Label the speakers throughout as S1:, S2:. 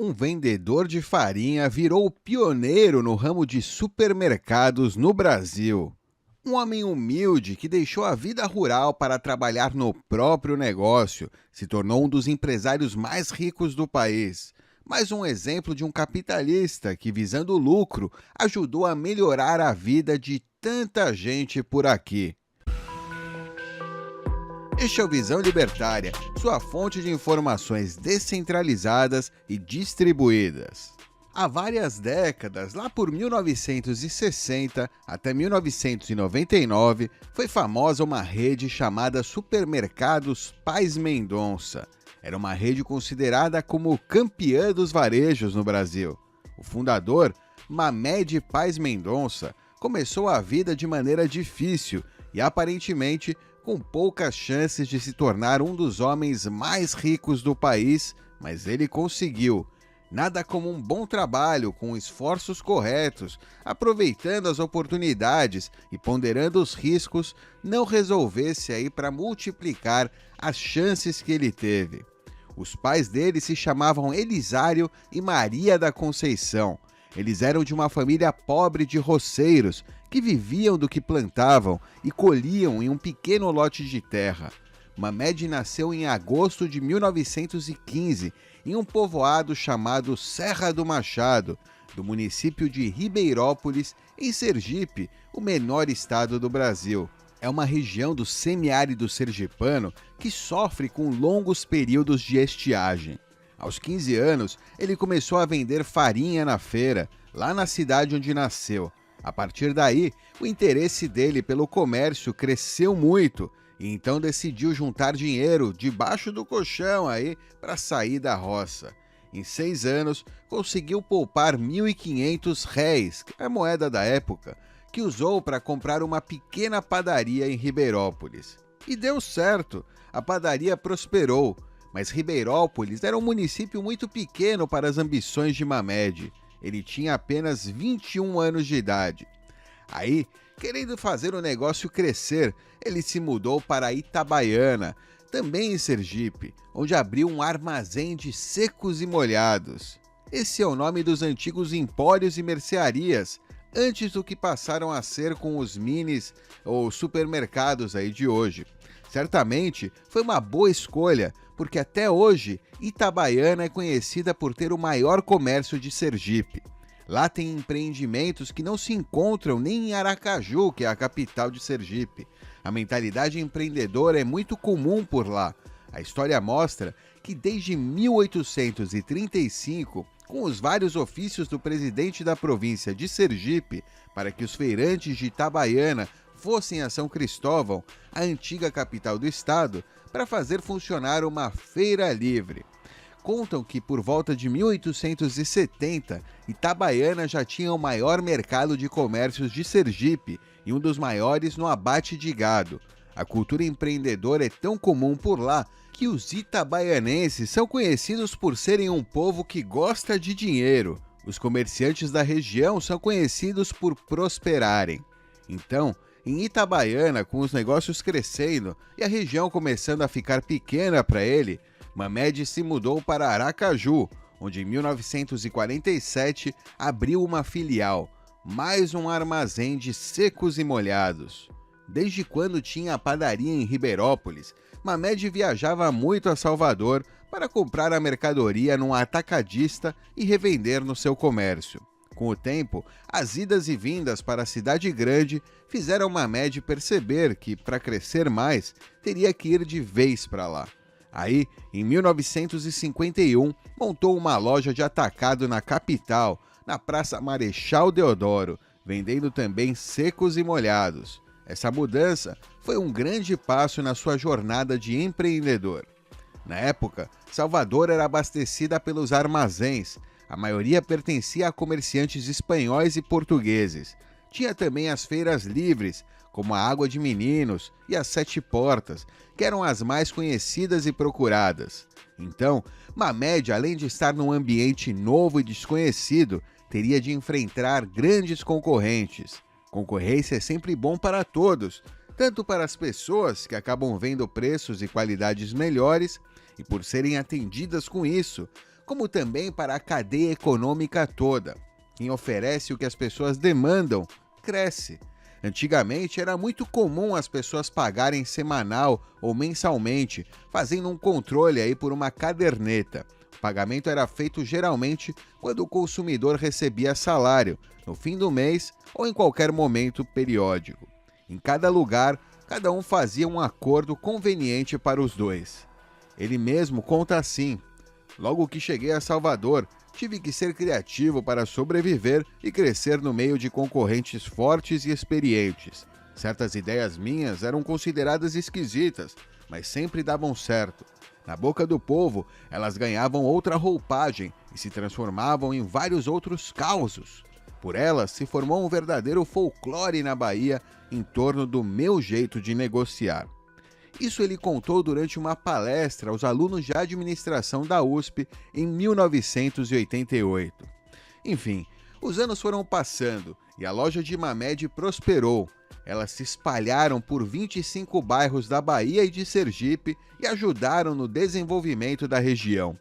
S1: Um vendedor de farinha virou pioneiro no ramo de supermercados no Brasil. Um homem humilde que deixou a vida rural para trabalhar no próprio negócio se tornou um dos empresários mais ricos do país. Mais um exemplo de um capitalista que, visando lucro, ajudou a melhorar a vida de tanta gente por aqui. Este é o Visão Libertária, sua fonte de informações descentralizadas e distribuídas. Há várias décadas, lá por 1960 até 1999, foi famosa uma rede chamada Supermercados Pais Mendonça. Era uma rede considerada como campeã dos varejos no Brasil. O fundador, Mamed Pais Mendonça, começou a vida de maneira difícil e aparentemente com poucas chances de se tornar um dos homens mais ricos do país, mas ele conseguiu. Nada como um bom trabalho com esforços corretos, aproveitando as oportunidades e ponderando os riscos, não resolvesse aí para multiplicar as chances que ele teve. Os pais dele se chamavam Elisário e Maria da Conceição. Eles eram de uma família pobre de roceiros, que viviam do que plantavam e colhiam em um pequeno lote de terra. Mamed nasceu em agosto de 1915, em um povoado chamado Serra do Machado, do município de Ribeirópolis, em Sergipe, o menor estado do Brasil. É uma região do semiárido sergipano que sofre com longos períodos de estiagem. Aos 15 anos, ele começou a vender farinha na feira, lá na cidade onde nasceu. A partir daí, o interesse dele pelo comércio cresceu muito e então decidiu juntar dinheiro debaixo do colchão aí para sair da roça. Em 6 anos, conseguiu poupar R$ 1.500, que é a moeda da época, que usou para comprar uma pequena padaria em Ribeirópolis. E deu certo, a padaria prosperou, mas Ribeirópolis era um município muito pequeno para as ambições de Mamed. Ele tinha apenas 21 anos de idade. Aí, querendo fazer o negócio crescer, ele se mudou para Itabaiana, também em Sergipe, onde abriu um armazém de secos e molhados. Esse é o nome dos antigos empórios e mercearias, antes do que passaram a ser com os minis ou supermercados aí de hoje. Certamente foi uma boa escolha, porque até hoje Itabaiana é conhecida por ter o maior comércio de Sergipe. Lá tem empreendimentos que não se encontram nem em Aracaju, que é a capital de Sergipe. A mentalidade empreendedora é muito comum por lá. A história mostra que desde 1835, com os vários ofícios do presidente da província de Sergipe, para que os feirantes de Itabaiana fossem a São Cristóvão, a antiga capital do estado, para fazer funcionar uma feira livre. Contam que por volta de 1870, Itabaiana já tinha o maior mercado de comércios de Sergipe e um dos maiores no abate de gado. A cultura empreendedora é tão comum por lá que os itabaianenses são conhecidos por serem um povo que gosta de dinheiro. Os comerciantes da região são conhecidos por prosperarem. Então, em Itabaiana, com os negócios crescendo e a região começando a ficar pequena para ele, Mamed se mudou para Aracaju, onde em 1947 abriu uma filial, mais um armazém de secos e molhados. Desde quando tinha a padaria em Ribeirópolis, Mamed viajava muito a Salvador para comprar a mercadoria num atacadista e revender no seu comércio. Com o tempo, as idas e vindas para a cidade grande fizeram Mamed perceber que, para crescer mais, teria que ir de vez para lá. Aí, em 1951, montou uma loja de atacado na capital, na Praça Marechal Deodoro, vendendo também secos e molhados. Essa mudança foi um grande passo na sua jornada de empreendedor. Na época, Salvador era abastecida pelos armazéns. A maioria pertencia a comerciantes espanhóis e portugueses. Tinha também as feiras livres, como a Água de Meninos e as Sete Portas, que eram as mais conhecidas e procuradas. Então, Mamed, além de estar num ambiente novo e desconhecido, teria de enfrentar grandes concorrentes. Concorrência é sempre bom para todos, tanto para as pessoas que acabam vendo preços e qualidades melhores e por serem atendidas com isso, como também para a cadeia econômica toda. Quem oferece o que as pessoas demandam, cresce. Antigamente era muito comum as pessoas pagarem semanal ou mensalmente, fazendo um controle aí por uma caderneta. O pagamento era feito geralmente quando o consumidor recebia salário, no fim do mês ou em qualquer momento periódico. Em cada lugar, cada um fazia um acordo conveniente para os dois. Ele mesmo conta assim: logo que cheguei a Salvador, tive que ser criativo para sobreviver e crescer no meio de concorrentes fortes e experientes. Certas ideias minhas eram consideradas esquisitas, mas sempre davam certo. Na boca do povo, elas ganhavam outra roupagem e se transformavam em vários outros causos. Por elas, se formou um verdadeiro folclore na Bahia em torno do meu jeito de negociar. Isso ele contou durante uma palestra aos alunos de administração da USP em 1988. Enfim, os anos foram passando e a loja de Mamed prosperou. Elas se espalharam por 25 bairros da Bahia e de Sergipe e ajudaram no desenvolvimento da região.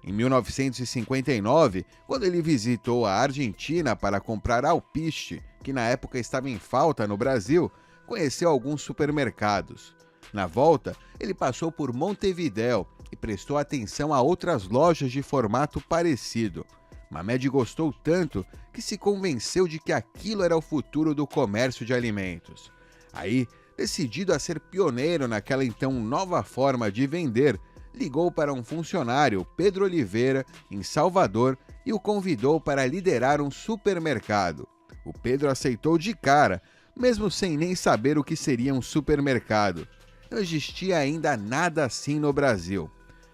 S1: Em 1959, quando ele visitou a Argentina para comprar alpiste, que na época estava em falta no Brasil, conheceu alguns supermercados. Na volta, ele passou por Montevidéu e prestou atenção a outras lojas de formato parecido. Mamed gostou tanto que se convenceu de que aquilo era o futuro do comércio de alimentos. Aí, decidido a ser pioneiro naquela então nova forma de vender, ligou para um funcionário, Pedro Oliveira, em Salvador, e o convidou para liderar um supermercado. O Pedro aceitou de cara, mesmo sem nem saber o que seria um supermercado. Não existia ainda nada assim no Brasil.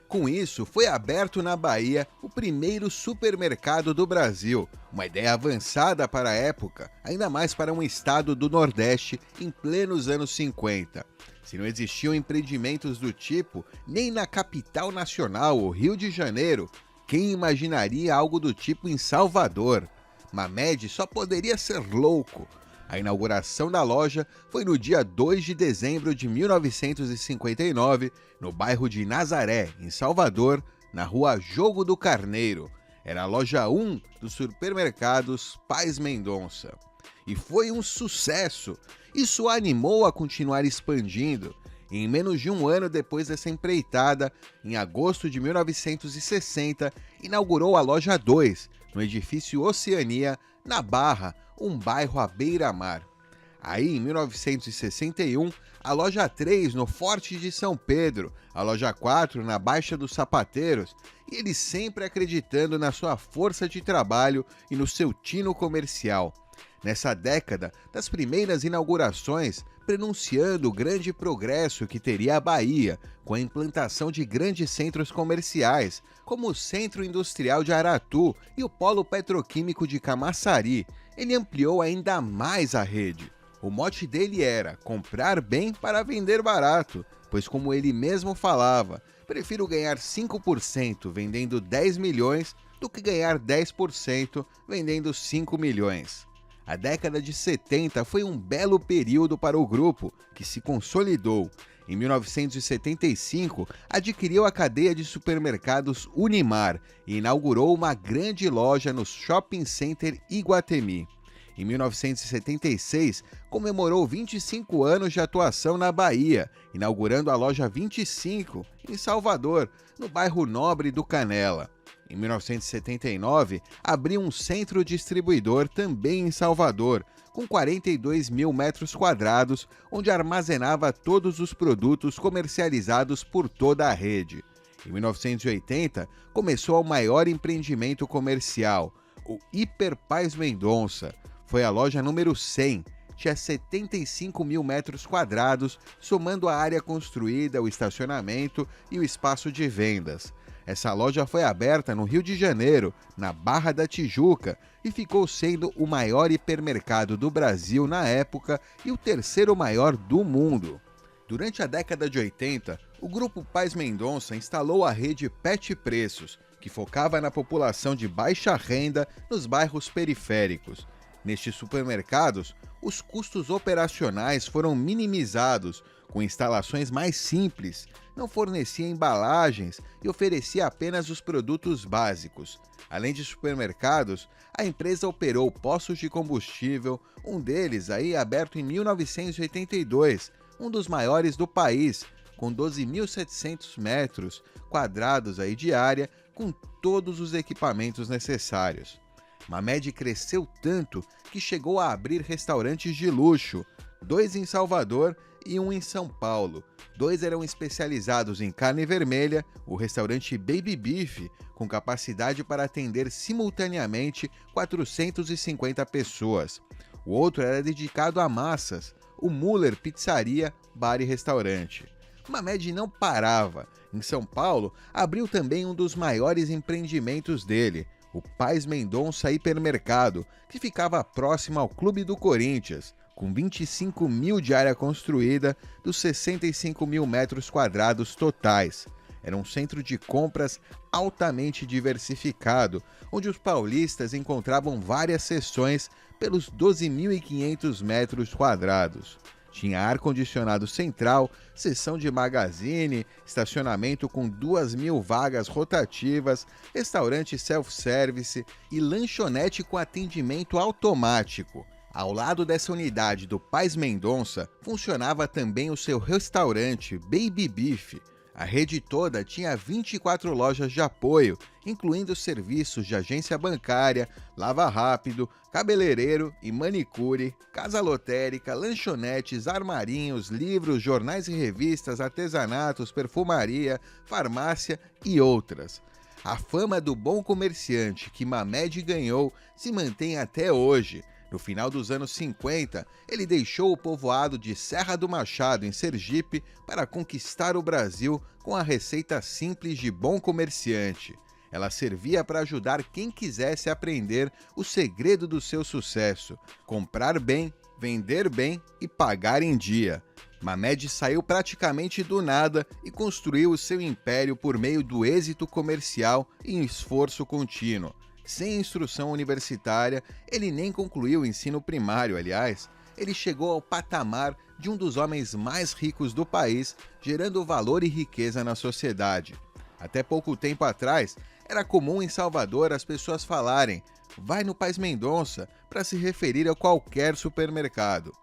S1: Com isso, foi aberto na Bahia o primeiro supermercado do Brasil, uma ideia avançada para a época, ainda mais para um estado do Nordeste em plenos anos 50. Se não existiam empreendimentos do tipo, nem na capital nacional, o Rio de Janeiro, quem imaginaria algo do tipo em Salvador? Mamed só poderia ser louco. A inauguração da loja foi no dia 2 de dezembro de 1959, no bairro de Nazaré, em Salvador, na rua Jogo do Carneiro. Era a loja 1 dos supermercados Pais Mendonça. E foi um sucesso. Isso a animou a continuar expandindo. E em menos de um ano depois dessa empreitada, em agosto de 1960, inaugurou a loja 2, no edifício Oceania, na Barra, um bairro à beira-mar. Aí, em 1961, a loja 3 no Forte de São Pedro, a loja 4 na Baixa dos Sapateiros, e ele sempre acreditando na sua força de trabalho e no seu tino comercial. Nessa década, das primeiras inaugurações, prenunciando o grande progresso que teria a Bahia, com a implantação de grandes centros comerciais, como o Centro Industrial de Aratu e o Polo Petroquímico de Camaçari, ele ampliou ainda mais a rede. O mote dele era comprar bem para vender barato, pois como ele mesmo falava, prefiro ganhar 5% vendendo 10 milhões do que ganhar 10% vendendo 5 milhões. A década de 70 foi um belo período para o grupo, que se consolidou. Em 1975, adquiriu a cadeia de supermercados Unimar e inaugurou uma grande loja no Shopping Center Iguatemi. Em 1976, comemorou 25 anos de atuação na Bahia, inaugurando a loja 25 em Salvador, no bairro Nobre do Canela. Em 1979, abriu um centro distribuidor também em Salvador, com 42 mil metros quadrados, onde armazenava todos os produtos comercializados por toda a rede. Em 1980, começou o maior empreendimento comercial, o Hiper Pais Mendonça. Foi a loja número 100, tinha 75 mil metros quadrados, somando a área construída, o estacionamento e o espaço de vendas. Essa loja foi aberta no Rio de Janeiro, na Barra da Tijuca, e ficou sendo o maior hipermercado do Brasil na época e o terceiro maior do mundo. Durante a década de 80, o Grupo Pais Mendonça instalou a rede Pet Preços, que focava na população de baixa renda nos bairros periféricos. Nestes supermercados, os custos operacionais foram minimizados, com instalações mais simples, não fornecia embalagens e oferecia apenas os produtos básicos. Além de supermercados, a empresa operou postos de combustível, um deles aí aberto em 1982, um dos maiores do país, com 12.700 metros quadrados aí de área, com todos os equipamentos necessários. Mamed cresceu tanto que chegou a abrir restaurantes de luxo, 2 em Salvador e 1 em São Paulo. 2 eram especializados em carne vermelha, o restaurante Baby Beef, com capacidade para atender simultaneamente 450 pessoas. O outro era dedicado a massas, o Muller Pizzaria, Bar e Restaurante. Mamed não parava. Em São Paulo, abriu também um dos maiores empreendimentos dele, o Pais Mendonça Hipermercado, que ficava próximo ao Clube do Corinthians, com 25 mil de área construída dos 65 mil metros quadrados totais. Era um centro de compras altamente diversificado, onde os paulistas encontravam várias seções pelos 12.500 metros quadrados. Tinha ar-condicionado central, seção de magazine, estacionamento com 2.000 vagas rotativas, restaurante self-service e lanchonete com atendimento automático. Ao lado dessa unidade do Pais Mendonça, funcionava também o seu restaurante Baby Beef. A rede toda tinha 24 lojas de apoio, incluindo serviços de agência bancária, lava rápido, cabeleireiro e manicure, casa lotérica, lanchonetes, armarinhos, livros, jornais e revistas, artesanatos, perfumaria, farmácia e outras. A fama do bom comerciante que Mamed ganhou se mantém até hoje. No final dos anos 50, ele deixou o povoado de Serra do Machado, em Sergipe, para conquistar o Brasil com a receita simples de bom comerciante. Ela servia para ajudar quem quisesse aprender o segredo do seu sucesso: comprar bem, vender bem e pagar em dia. Mamed saiu praticamente do nada e construiu o seu império por meio do êxito comercial e esforço contínuo. Sem instrução universitária, ele nem concluiu o ensino primário, aliás. Ele chegou ao patamar de um dos homens mais ricos do país, gerando valor e riqueza na sociedade. Até pouco tempo atrás, era comum em Salvador as pessoas falarem "vai no Pais Mendonça" para se referir a qualquer supermercado.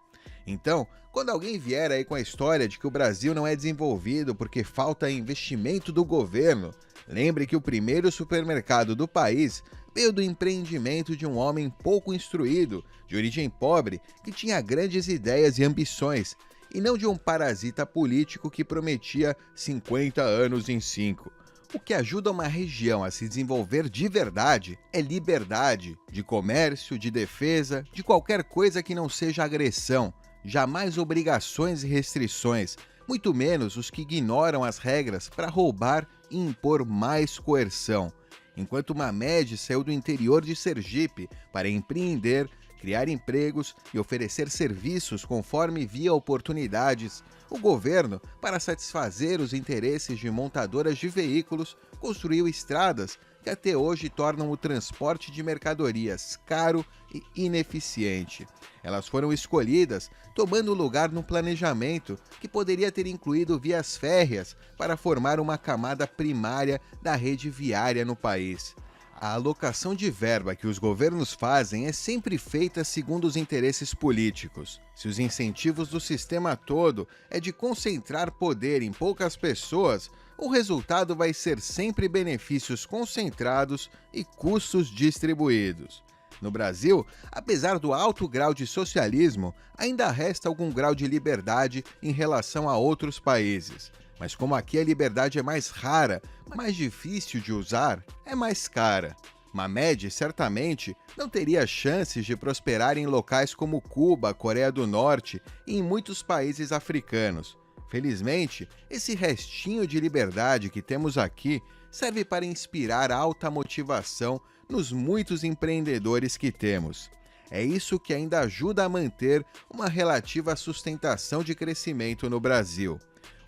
S1: Então, quando alguém vier aí com a história de que o Brasil não é desenvolvido porque falta investimento do governo, lembre que o primeiro supermercado do país veio do empreendimento de um homem pouco instruído, de origem pobre, que tinha grandes ideias e ambições, e não de um parasita político que prometia 50 anos em 5. O que ajuda uma região a se desenvolver de verdade é liberdade, de comércio, de defesa, de qualquer coisa que não seja agressão, jamais obrigações e restrições, muito menos os que ignoram as regras para roubar e impor mais coerção. Enquanto Mamed saiu do interior de Sergipe para empreender, criar empregos e oferecer serviços conforme via oportunidades, o governo, para satisfazer os interesses de montadoras de veículos, construiu estradas que até hoje tornam o transporte de mercadorias caro e ineficiente. Elas foram escolhidas tomando lugar no planejamento que poderia ter incluído vias férreas para formar uma camada primária da rede viária no país. A alocação de verba que os governos fazem é sempre feita segundo os interesses políticos. Se os incentivos do sistema todo é de concentrar poder em poucas pessoas, o resultado vai ser sempre benefícios concentrados e custos distribuídos. No Brasil, apesar do alto grau de socialismo, ainda resta algum grau de liberdade em relação a outros países. Mas como aqui a liberdade é mais rara, mais difícil de usar, é mais cara. Mamed, certamente, não teria chances de prosperar em locais como Cuba, Coreia do Norte e em muitos países africanos. Felizmente, esse restinho de liberdade que temos aqui serve para inspirar alta motivação nos muitos empreendedores que temos. É isso que ainda ajuda a manter uma relativa sustentação de crescimento no Brasil.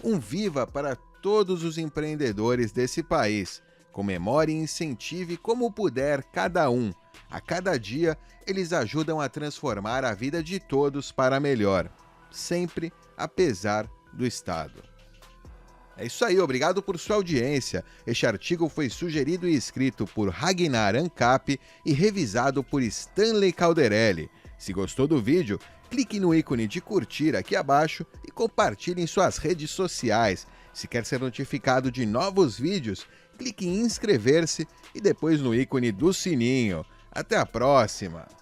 S1: Um viva para todos os empreendedores desse país. Comemore e incentive como puder cada um, A cada dia, eles ajudam a transformar a vida de todos para melhor, sempre apesar do Estado. É isso aí, obrigado por sua audiência. Este artigo foi sugerido e escrito por Ragnar Ancap e revisado por Stanley Calderelli. Se gostou do vídeo, clique no ícone de curtir aqui abaixo e compartilhe em suas redes sociais. Se quer ser notificado de novos vídeos, clique em inscrever-se e depois no ícone do sininho. Até a próxima!